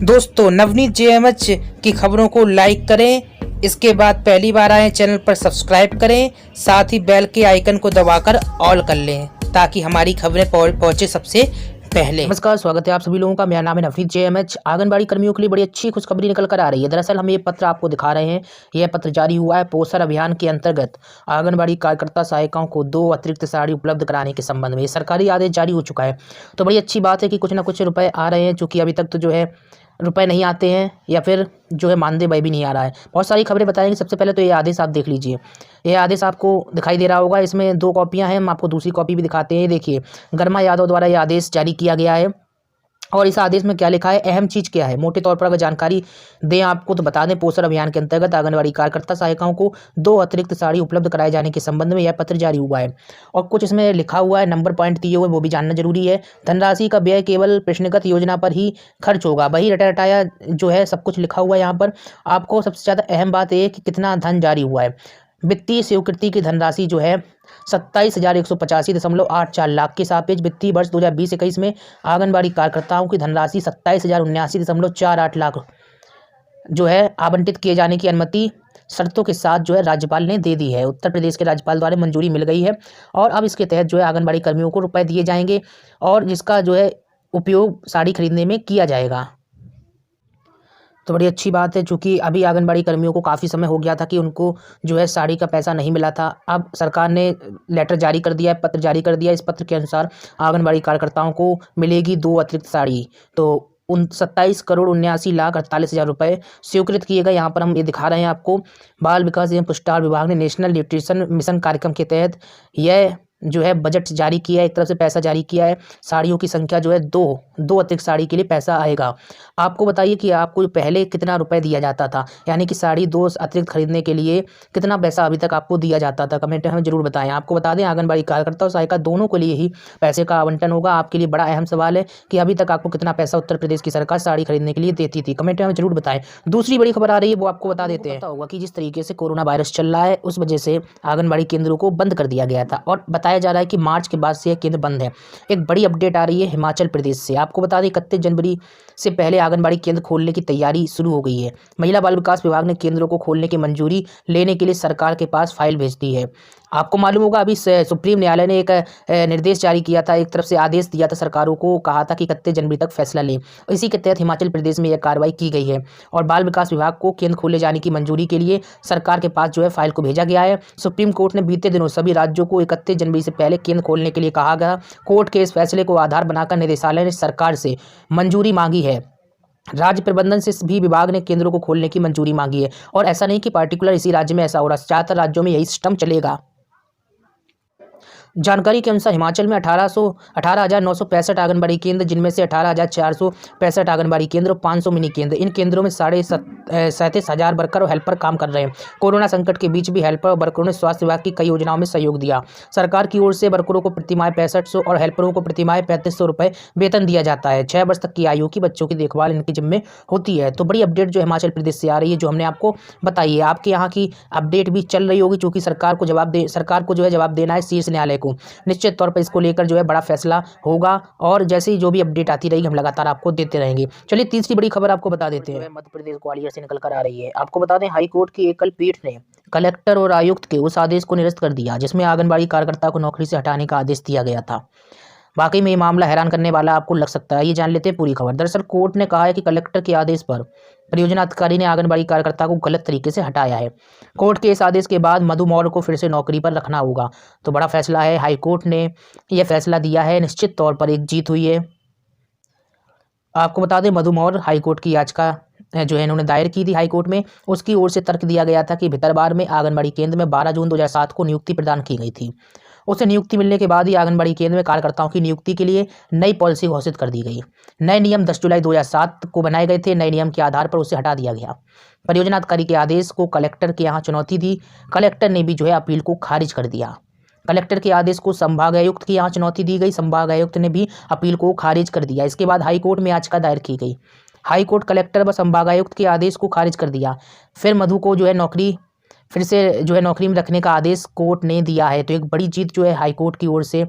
दोस्तों नवनीत जेएमएच की खबरों को लाइक करें। इसके बाद पहली बार आए चैनल पर सब्सक्राइब करें, साथ ही बेल के आइकन को दबाकर ऑल कर लें ताकि हमारी खबरें पहुंचे सबसे पहले। नमस्कार, स्वागत है आप सभी लोगों का। मेरा नाम है नवनीत जेएमएच। आंगनबाड़ी कर्मियों के लिए बड़ी अच्छी खुशखबरी निकल कर आ रही है। दरअसल हम ये पत्र आपको दिखा रहे हैं। यह पत्र जारी हुआ है पोषण अभियान के अंतर्गत आंगनबाड़ी कार्यकर्ता सहायिकाओं को 2 अतिरिक्त साड़ी उपलब्ध कराने के संबंध में सरकारी आदेश जारी हो चुका है। तो बड़ी अच्छी बात है कि कुछ ना कुछ रुपए आ रहे हैं, चूँकि अभी तक तो जो है रुपए नहीं आते हैं या फिर जो है मानदेय वह भी नहीं आ रहा है। बहुत सारी खबरें बताएंगे। सबसे पहले तो ये आदेश आप देख लीजिए। ये आदेश आपको दिखाई दे रहा होगा। इसमें 2 कॉपियां हैं, हम आपको दूसरी कॉपी भी दिखाते हैं। ये देखिए, गर्मा यादव द्वारा ये आदेश जारी किया गया है। और इस आदेश में क्या लिखा है, अहम चीज़ क्या है, मोटे तौर पर अगर जानकारी दें आपको तो बता दें। पोषण अभियान के अंतर्गत आंगनबाड़ी कार्यकर्ता सहायिकाओं को 2 अतिरिक्त साड़ी उपलब्ध कराए जाने के संबंध में यह पत्र जारी हुआ है। और कुछ इसमें लिखा हुआ है, नंबर पॉइंट दिए हुए, वो भी जानना जरूरी है। धनराशि का व्यय केवल प्रश्नगत योजना पर ही खर्च होगा, वही रटाया जो है सब कुछ लिखा हुआ है यहाँ पर। आपको सबसे ज़्यादा अहम बात यह है कि कितना धन जारी हुआ है। वित्तीय स्वीकृति की धनराशि जो है 27,185.84 लाख के सापेक्ष वित्तीय वर्ष 2020-21 में आंगनबाड़ी कार्यकर्ताओं की धनराशि 27,079.48 लाख जो है आवंटित किए जाने की अनुमति शर्तों के साथ जो है राज्यपाल ने दे दी है। उत्तर प्रदेश के राज्यपाल द्वारा मंजूरी मिल गई है और अब इसके तहत जो है आंगनबाड़ी कर्मियों को रुपए दिए जाएंगे और जिसका जो है उपयोग साड़ी खरीदने में किया जाएगा। तो बड़ी अच्छी बात है, चूँकि अभी आंगनबाड़ी कर्मियों को काफ़ी समय हो गया था कि उनको जो है साड़ी का पैसा नहीं मिला था। अब सरकार ने लेटर जारी कर दिया है, पत्र जारी कर दिया है। इस पत्र के अनुसार आंगनबाड़ी कार्यकर्ताओं को मिलेगी 2 अतिरिक्त साड़ी। तो 27,79,48,00,000 रुपये स्वीकृत किए गए। यहाँ पर हम ये दिखा रहे हैं आपको। बाल विकास एवं पुष्टाहार विभाग ने नेशनल न्यूट्रिशन मिशन कार्यक्रम के तहत यह जो है बजट जारी किया है, एक तरफ से पैसा जारी किया है। साड़ियों की संख्या जो है 2 अतिरिक्त साड़ी के लिए पैसा आएगा। आपको बताइए कि आपको पहले कितना रुपए दिया जाता था, यानी कि साड़ी 2 अतिरिक्त खरीदने के लिए कितना पैसा अभी तक आपको दिया जाता था, कमेंट में हमें जरूर बताएं। आपको बता दें आंगनबाड़ी कार्यकर्ता और सहायिका दोनों के लिए ही पैसे का आवंटन होगा। आपके लिए बड़ा अहम सवाल है कि अभी तक आपको कितना पैसा उत्तर प्रदेश की सरकार साड़ी खरीदने के लिए देती थी, कमेंट में हमें जरूर बताएं। दूसरी बड़ी खबर आ रही है, वो आपको बता देते हैं। होगा कि जिस तरीके से कोरोना वायरस चल रहा है उस वजह से आंगनबाड़ी केंद्रों को बंद कर दिया गया था और बताया जा रहा है कि मार्च के बाद से यह केंद्र बंद है। एक बड़ी अपडेट आ रही है हिमाचल प्रदेश से। आपको बता दें 31 जनवरी से पहले आंगनबाड़ी केंद्र खोलने की तैयारी शुरू हो गई है। महिला बाल विकास विभाग ने केंद्रों को खोलने की मंजूरी लेने के लिए सरकार के पास फाइल भेज दी है। आपको मालूम होगा अभी सुप्रीम न्यायालय ने एक निर्देश जारी किया था, एक तरफ से आदेश दिया था सरकारों को, कहा था कि 31 जनवरी तक फैसला लें। इसी के तहत हिमाचल प्रदेश में यह कार्रवाई की गई है और बाल विकास विभाग को केंद्र खोले जाने की मंजूरी के लिए सरकार के पास जो है फाइल को भेजा गया है। सुप्रीम कोर्ट ने बीते दिनों सभी राज्यों को 31 जनवरी से पहले केंद्र खोलने के लिए कहा गया। कोर्ट के इस फैसले को आधार बनाकर निदेशालय ने सरकार से मंजूरी मांगी है। राज्य प्रबंधन से भी विभाग ने केंद्रों को खोलने की मंजूरी मांगी है और ऐसा नहीं कि पार्टिकुलर इसी राज्य में ऐसा हो रहा, ज़्यादातर राज्यों में यही सिस्टम चलेगा। जानकारी के अनुसार हिमाचल में 18,965 आंगनबाड़ी केंद्र, जिनमें से 18,465 आंगनबाड़ी केंद्र और 500 मिनी केंद्र। इन केंद्रों में 37,500 वर्कर और हेल्पर काम कर रहे हैं। कोरोना संकट के बीच भी हेल्पर और वर्करों ने स्वास्थ्य विभाग की कई योजनाओं में सहयोग दिया। सरकार की ओर से वर्करों को प्रतिमाह 6500 और हेल्परों को प्रतिमाह 3500 रुपये वेतन दिया जाता है। 6 वर्ष तक की आयु की बच्चों की देखभाल इनके जिम्मे होती है। तो बड़ी अपडेट जो हिमाचल प्रदेश से आ रही है, जो हमने आपको बताई है। आपके यहाँ की अपडेट भी चल रही होगी, चूँकि सरकार को जो है जवाब देना है शीर्ष न्यायालय को। निश्चित तौर पर इसको लेकर जो है बड़ा फैसला होगा और जैसे ही जो भी अपडेट आती रहेगी हम लगातार आपको देते रहेंगे। चलिए तीसरी बड़ी खबर आपको बता देते हैं। मध्य प्रदेश ग्वालियर से निकल कर आ रही है। आपको बता दें हाईकोर्ट की एकल पीठ ने कलेक्टर और आयुक्त के उस आदेश को निरस्त कर दिया जिसमें आंगनबाड़ी कार्यकर्ता को नौकरी से हटाने का आदेश दिया गया था। वाकई में ये मामला हैरान करने वाला आपको लग सकता है। ये जान लेते हैं पूरी खबर। दरअसल कोर्ट ने कहा है कि कलेक्टर के आदेश पर परियोजना अधिकारी ने आंगनबाड़ी कार्यकर्ता को गलत तरीके से हटाया है। कोर्ट के इस आदेश के बाद मधु मौर्य को फिर से नौकरी पर रखना होगा। तो बड़ा फैसला है, हाईकोर्ट ने यह फैसला दिया है। निश्चित तौर पर एक जीत हुई है। आपको बता दें मधु मौर्य हाईकोर्ट की याचिका जो है इन्होंने दायर की थी हाईकोर्ट में। उसकी ओर से तर्क दिया गया था कि भितरवार में आंगनबाड़ी केंद्र में 12 जून 2007 को नियुक्ति प्रदान की गई थी। उसे नियुक्ति मिलने के बाद ही आंगनबाड़ी केंद्र में कार्यकर्ताओं की नियुक्ति के लिए नई पॉलिसी घोषित कर दी गई। नए नियम 10 जुलाई 2007 को बनाए गए थे। नए नियम के आधार पर उसे हटा दिया गया। परियोजना अधिकारी के आदेश को कलेक्टर के यहाँ चुनौती दी। कलेक्टर ने भी जो है अपील को खारिज कर दिया। कलेक्टर के आदेश को संभागायुक्त के यहाँ चुनौती दी गई। संभागायुक्त ने भी अपील को खारिज कर दिया। इसके बाद हाईकोर्ट में याचिका दायर की गई। हाईकोर्ट कलेक्टर व संभागायुक्त के आदेश को खारिज कर दिया। फिर मधु को जो है फिर से जो है नौकरी में रखने का आदेश कोर्ट ने दिया है। तो एक बड़ी जीत जो है हाईकोर्ट की ओर से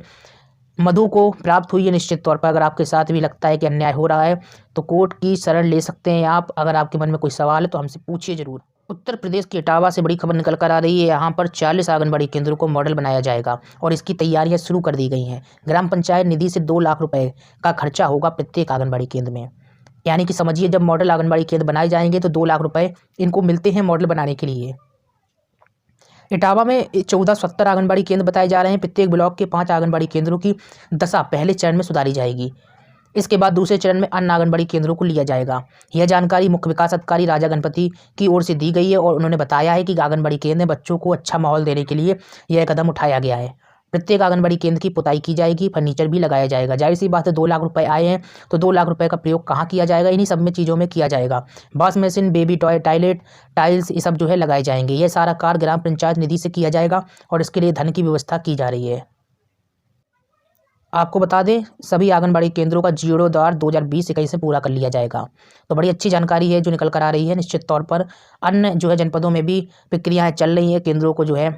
मधु को प्राप्त हुई है निश्चित तौर पर। अगर आपके साथ भी लगता है कि अन्याय हो रहा है तो कोर्ट की शरण ले सकते हैं आप। अगर आपके मन में कोई सवाल है तो हमसे पूछिए जरूर। उत्तर प्रदेश के इटावा से बड़ी खबर निकल कर आ रही है। यहाँ पर 40 आंगनबाड़ी केंद्रों को मॉडल बनाया जाएगा और इसकी तैयारियां शुरू कर दी गई हैं। ग्राम पंचायत निधि से 2 लाख रुपए का खर्चा होगा प्रत्येक आंगनबाड़ी केंद्र में। यानी कि समझिए, जब मॉडल आंगनबाड़ी केंद्र बनाए जाएंगे तो 2 लाख रुपए इनको मिलते हैं मॉडल बनाने के लिए। इटावा में 1470 आंगनबाड़ी केंद्र बताए जा रहे हैं। प्रत्येक ब्लॉक के 5 आंगनबाड़ी केंद्रों की दशा पहले चरण में सुधारी जाएगी। इसके बाद दूसरे चरण में अन्य आंगनबाड़ी केंद्रों को लिया जाएगा। यह जानकारी मुख्य विकास अधिकारी राजा गणपति की ओर से दी गई है और उन्होंने बताया है कि आंगनबाड़ी केंद्र में बच्चों को अच्छा माहौल देने के लिए यह कदम उठाया गया है। प्रत्येक आंगनबाड़ी केंद्र की पुताई की जाएगी, फर्नीचर भी लगाया जाएगा। जाहिर सी बात है, 2 लाख रुपए आए हैं तो 2 लाख रुपए का प्रयोग कहाँ किया जाएगा? इन्हीं सब में चीज़ों में किया जाएगा। Wash machine, baby toy, toilet, tiles, ये सब जो है लगाए जाएंगे। ये सारा कार्य ग्राम पंचायत निधि से किया जाएगा और इसके लिए धन की व्यवस्था की जा रही है। आपको बता दें, सभी आंगनबाड़ी केंद्रों का जीर्णोद्धार 2020-21 से पूरा कर लिया जाएगा। तो बड़ी अच्छी जानकारी है जो निकल कर आ रही है। निश्चित तौर पर अन्य जो है जनपदों में भी प्रक्रियाएं चल रही हैं। केंद्रों को जो है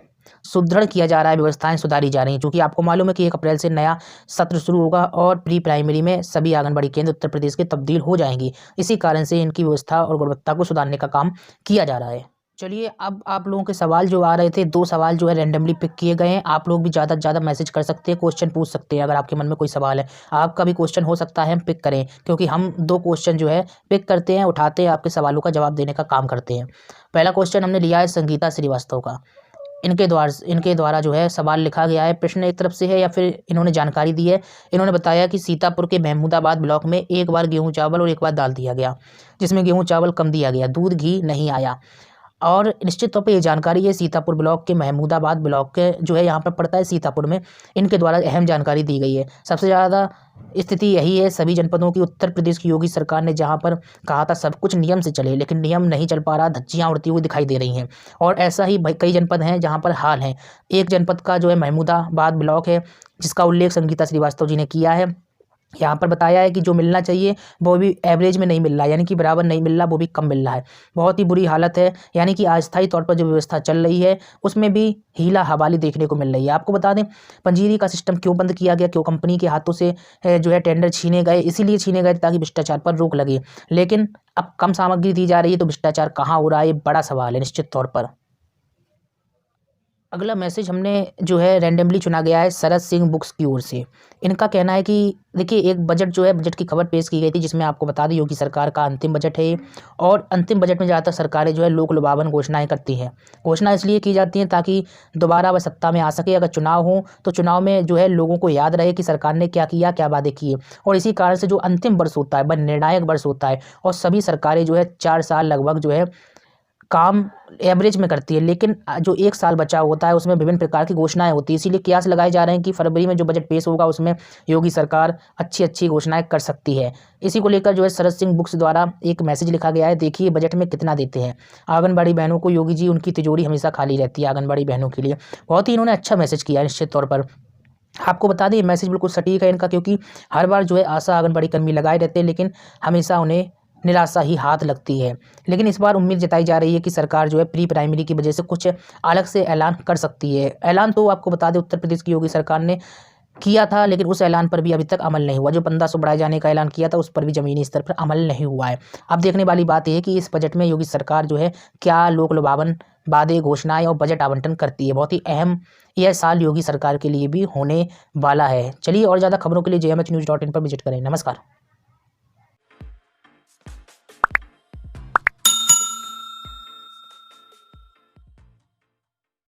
सुदृढ़ किया जा रहा है, व्यवस्थाएं सुधारी जा रही हैं। क्योंकि आपको मालूम है कि 1 अप्रैल से नया सत्र शुरू होगा और प्री प्राइमरी में सभी आंगनबाड़ी केंद्र उत्तर प्रदेश के तब्दील हो जाएंगी। इसी कारण से इनकी व्यवस्था और गुणवत्ता को सुधारने का काम किया जा रहा है। चलिए, अब आप लोगों के सवाल जो आ रहे थे, 2 सवाल जो है रैंडमली पिक किए गए हैं। आप लोग भी ज़्यादा से ज़्यादा मैसेज कर सकते हैं, क्वेश्चन पूछ सकते हैं। अगर आपके मन में कोई सवाल है, आपका भी क्वेश्चन हो सकता है, हम पिक करें। क्योंकि हम 2 क्वेश्चन जो है पिक करते हैं, उठाते हैं, आपके सवालों का जवाब देने का काम करते हैं। पहला क्वेश्चन हमने लिया है संगीता श्रीवास्तव का। इनके द्वारा जो है सवाल लिखा गया है। प्रश्न एक तरफ से है या फिर इन्होंने जानकारी दी है। इन्होंने बताया कि सीतापुर के महमूदाबाद ब्लॉक में एक बार गेहूँ चावल और एक बार दाल दिया गया, जिसमें गेहूँ चावल कम दिया गया, दूध घी नहीं आया। और निश्चित तौर पे ये जानकारी है सीतापुर ब्लॉक के, महमूदाबाद ब्लॉक के जो है यहाँ पर पड़ता है सीतापुर में। इनके द्वारा अहम जानकारी दी गई है। सबसे ज़्यादा स्थिति यही है सभी जनपदों की। उत्तर प्रदेश की योगी सरकार ने जहाँ पर कहा था सब कुछ नियम से चले, लेकिन नियम नहीं चल पा रहा, धज्जियाँ उड़ती हुई दिखाई दे रही हैं। और ऐसा ही कई जनपद हैं जहाँ पर हाल है। एक जनपद का जो है महमूदाबाद ब्लॉक है, जिसका उल्लेख संगीता श्रीवास्तव जी ने किया है। यहाँ पर बताया है कि जो मिलना चाहिए वो भी एवरेज में नहीं मिल रहा है, यानी कि बराबर नहीं मिल रहा, वो भी कम मिल रहा है। बहुत ही बुरी हालत है। यानी कि अस्थायी तौर पर जो व्यवस्था चल रही है उसमें भी हीला हवाली देखने को मिल रही है। आपको बता दें, पंजीरी का सिस्टम क्यों बंद किया गया, क्यों कंपनी के हाथों से जो है टेंडर छीने गए? इसीलिए छीने गए ताकि भ्रष्टाचार पर रोक लगे। लेकिन अब कम सामग्री दी जा रही है तो भ्रष्टाचार कहाँ हो रहा है, ये बड़ा सवाल है निश्चित तौर पर। अगला मैसेज हमने जो है रैंडमली चुना गया है शरद सिंह बुक्स की ओर से। इनका कहना है कि देखिए, एक बजट जो है, बजट की खबर पेश की गई थी जिसमें आपको बता दें योगी सरकार का अंतिम बजट है। और अंतिम बजट में ज़्यादातर सरकारें जो है लोक लुभावन घोषणाएं करती हैं। घोषणा इसलिए की जाती हैं ताकि दोबारा वह सत्ता में आ सके। अगर चुनाव हो तो चुनाव में जो है लोगों को याद रहे कि सरकार ने क्या किया, क्या वादे किए। और इसी कारण से जो अंतिम वर्ष होता है वह निर्णायक वर्ष होता है और सभी सरकारें जो है 4 साल लगभग जो है काम एवरेज में करती है। लेकिन जो 1 साल बचा होता है उसमें विभिन्न प्रकार की घोषणाएं होती है। इसीलिए कयास लगाए जा रहे हैं कि फरवरी में जो बजट पेश होगा उसमें योगी सरकार अच्छी अच्छी घोषणाएं कर सकती है। इसी को लेकर जो है शरद सिंह बुक्स द्वारा एक मैसेज लिखा गया है। देखिए बजट में कितना देते हैं आंगनबाड़ी बहनों को योगी जी, उनकी तिजोरी हमेशा खाली रहती है आंगनबाड़ी बहनों के लिए। बहुत ही इन्होंने अच्छा मैसेज किया है निश्चित तौर पर। आपको बता दें, मैसेज बिल्कुल सटीक है इनका, क्योंकि हर बार जो है आशा आंगनबाड़ी कर्मी लगाए रहते हैं लेकिन हमेशा उन्हें निराशा ही हाथ लगती है। लेकिन इस बार उम्मीद जताई जा रही है कि सरकार जो है प्री प्राइमरी की वजह से कुछ अलग से ऐलान कर सकती है। ऐलान तो आपको बता दें उत्तर प्रदेश की योगी सरकार ने किया था, लेकिन उस ऐलान पर भी अभी तक अमल नहीं हुआ। जो 1500 बढ़ाए जाने का ऐलान किया था उस पर भी ज़मीनी स्तर पर अमल नहीं हुआ है। अब देखने वाली बात यह है कि इस बजट में योगी सरकार जो है क्या लोक लुभावन वादे, घोषणाएं और बजट आवंटन करती है। बहुत ही अहम यह साल योगी सरकार के लिए भी होने वाला है। चलिए और ज़्यादा खबरों के लिए jmhnews.in पर विजिट करें। नमस्कार।